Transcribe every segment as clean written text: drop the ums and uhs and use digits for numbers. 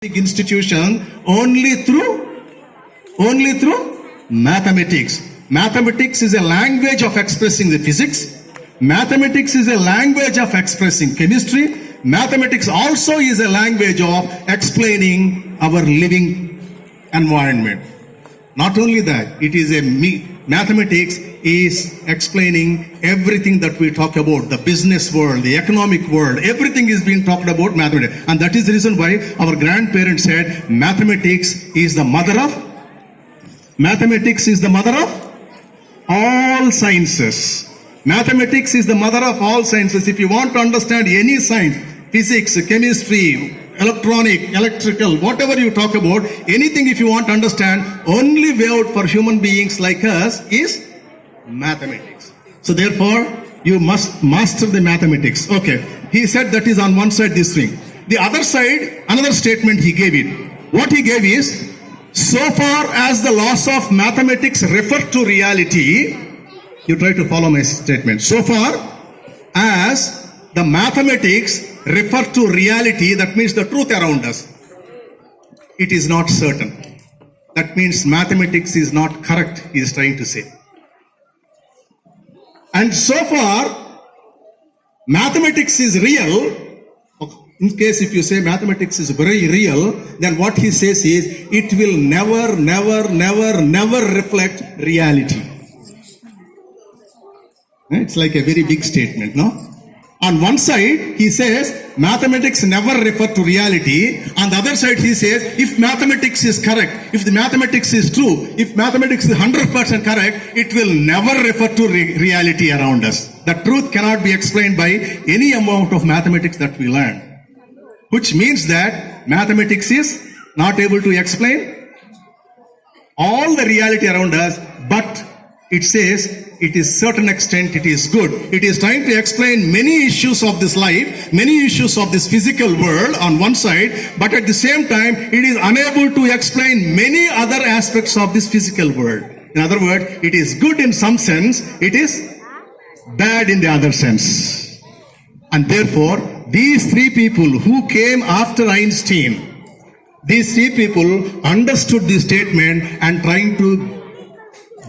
institution only through mathematics. Mathematics is a language of expressing the physics. Mathematics is a language of expressing chemistry. Mathematics also is a language of explaining our living environment. Not only that, it is mathematics is explaining everything that we talk about, the business world, the economic world, everything is being talked about mathematics. And that is the reason why our grandparents said mathematics is the mother of all sciences. Mathematics is the mother of all sciences. If you want to understand any science, physics, chemistry, electrical, whatever you talk about, anything if you want to understand, only way out for human beings like us is mathematics. So therefore, you must master the mathematics. Okay, he said that is on one side this thing. The other side, another statement he gave it. What he gave is, so far as the laws of mathematics refer to reality, you try to follow my statement. So far as the mathematics refer to reality, that means the truth around us, it is not certain. That means mathematics is not correct, he is trying to say. And so far, mathematics is real. In case if you say mathematics is very real, then what he says is, it will never reflect reality. It's like a very big statement, no? On one side, he says, mathematics never refer to reality. On the other side, he says, if mathematics is correct, if the mathematics is true, if mathematics is 100% correct, it will never refer to reality around us. The truth cannot be explained by any amount of mathematics that we learn. Which means that mathematics is not able to explain all the reality around us, but it says, it is certain extent it is good. It is trying to explain many issues of this life, many issues of this physical world on one side, but at the same time, it is unable to explain many other aspects of this physical world. In other words, it is good in some sense, it is bad in the other sense. And therefore, these three people who came after Einstein, these three people understood this statement and trying to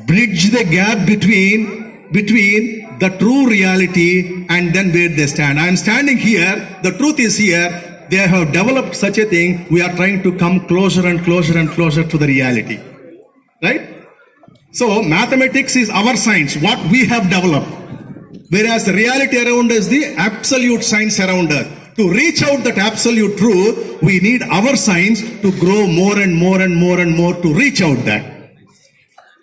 bridge the gap between the true reality and then where they stand. I am standing here, the truth is here, they have developed such a thing, we are trying to come closer and closer and closer to the reality. Right? So, mathematics is our science, what we have developed. Whereas the reality around us is the absolute science around us. To reach out that absolute truth, we need our science to grow more and more and more and more to reach out that.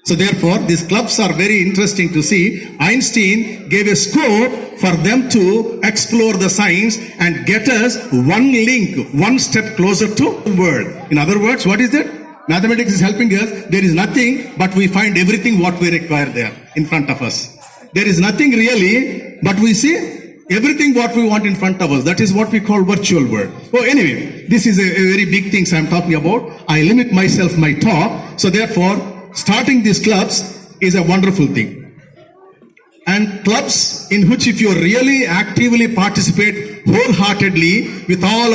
So therefore, these clubs are very interesting to see. Einstein gave a scope for them to explore the science and get us one link, one step closer to the world. In other words, what is that? Mathematics is helping us. There is nothing, but we find everything what we require there in front of us. There is nothing really, but we see everything what we want in front of us. That is what we call virtual world. So anyway, this is a very big thing I'm talking about. I limit myself, my talk. So therefore, starting these clubs is a wonderful thing. And clubs in which if you really actively participate wholeheartedly with all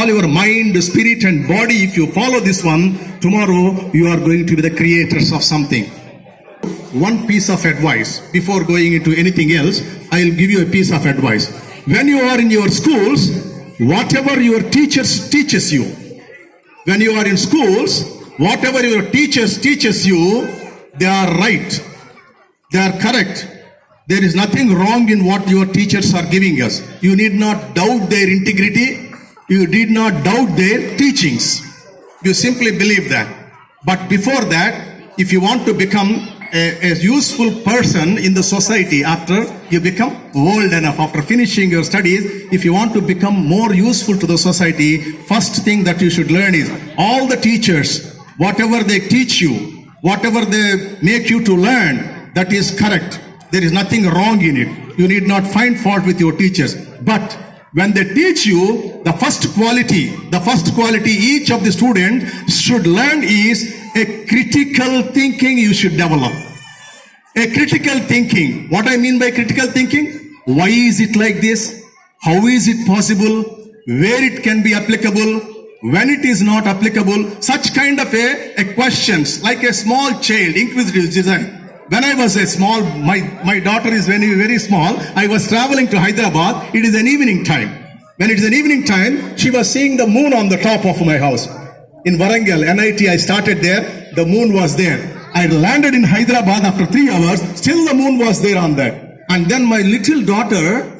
your mind, spirit and body, if you follow this one, tomorrow you are going to be the creators of something. One piece of advice before going into anything else, I will give you a piece of advice. When you are in your schools, whatever your teachers teaches you, when you are in schools, whatever your teachers teaches you, they are right. They are correct. There is nothing wrong in what your teachers are giving us. You need not doubt their integrity. You need not doubt their teachings. You simply believe that. But before that, if you want to become a useful person in the society after you become old enough, after finishing your studies, if you want to become more useful to the society, first thing that you should learn is all the teachers, whatever they teach you, whatever they make you to learn, that is correct. There is nothing wrong in it. You need not find fault with your teachers. But when they teach you, the first quality each of the students should learn is a critical thinking you should develop. A critical thinking. What I mean by critical thinking? Why is it like this? How is it possible? Where it can be applicable? when it is not applicable, such kind of a questions, like a small child, inquisitive design. When I was a small, my daughter is very, very small, I was traveling to Hyderabad, it is an evening time. When it is an evening time, she was seeing the moon on the top of my house. In Warangal, NIT, I started there, the moon was there. I landed in Hyderabad after 3 hours, still the moon was there on that. And then my little daughter,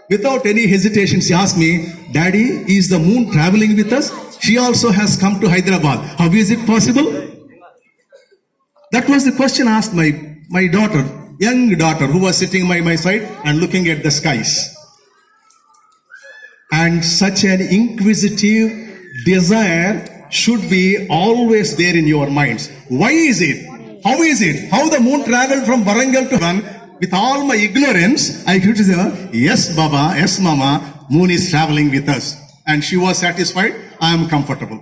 without any hesitation, she asked me, Daddy, is the moon traveling with us? She also has come to Hyderabad. How is it possible? That was the question asked my daughter, young daughter, who was sitting by my side and looking at the skies. And such an inquisitive desire should be always there in your minds. Why is it? How is it? How the moon traveled from Warangal to one? With all my ignorance, I could say, yes, Baba, yes, Mama, moon is traveling with us. And she was satisfied, I am comfortable.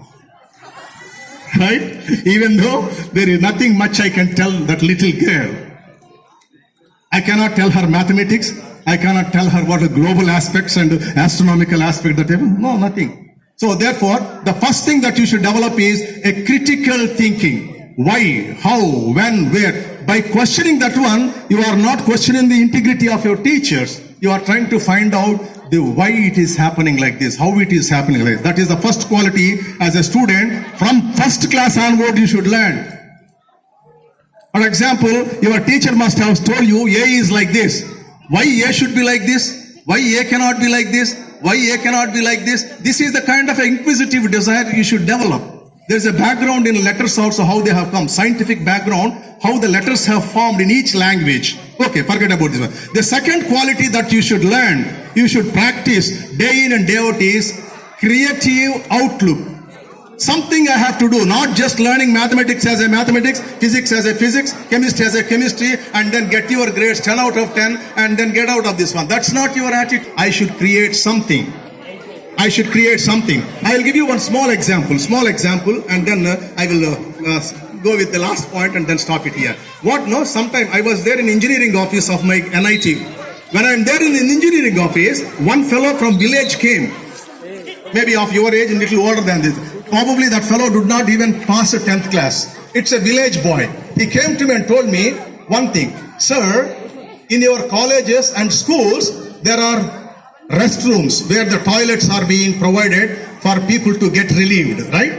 Right? Even though there is nothing much I can tell that little girl. I cannot tell her mathematics. I cannot tell her what are global aspects and astronomical aspects. No, nothing. So therefore, the first thing that you should develop is a critical thinking. Why, how, when, where. By questioning that one, you are not questioning the integrity of your teachers. You are trying to find out the why it is happening like this, how it is happening like this. That is the first quality as a student. From first class onward, you should learn. For example, your teacher must have told you A is like this. Why A should be like this? Why A cannot be like this? Why A cannot be like this? This is the kind of inquisitive desire you should develop. There is a background in letters also, how they have come, scientific background, how the letters have formed in each language. Okay, forget about this one. The second quality that you should learn, you should practice day in and day out is creative outlook. Something I have to do, not just learning mathematics as a mathematics, physics as a physics, chemistry as a chemistry, and then get your grades 10 out of 10 and then get out of this one. That's not your attitude. I should create something. I should create something. I will give you one small example, and then I will go with the last point and then stop it here. Sometime I was there in engineering office of my NIT. When I am there in an engineering office, one fellow from village came, maybe of your age and little older than this. Probably that fellow did not even pass a 10th class. It's a village boy. He came to me and told me one thing. Sir, in your colleges and schools, there are restrooms where the toilets are being provided for people to get relieved, right?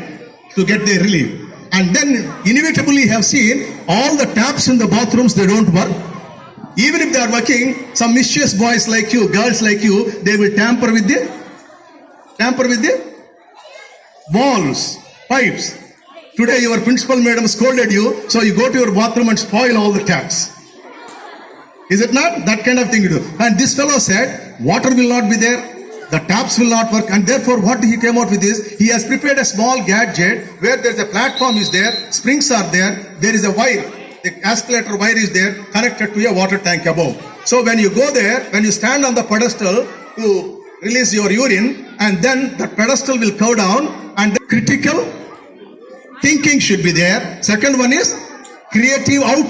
To get their relief. And then inevitably have seen all the taps in the bathrooms, they don't work. Even if they are working, some mischievous boys like you, girls like you, they will tamper with the walls, pipes. Today your principal madam scolded you, so you go to your bathroom and spoil all the taps. Is it not? That kind of thing you do. And this fellow said, water will not be there, the taps will not work, and therefore what he came out with is, he has prepared a small gadget where there is a platform is there, springs are there is a wire, the escalator wire is there, connected to a water tank above. So when you go there, when you stand on the pedestal to release your urine, and then the pedestal will go down, and the critical thinking should be there. Second one is creative outlook.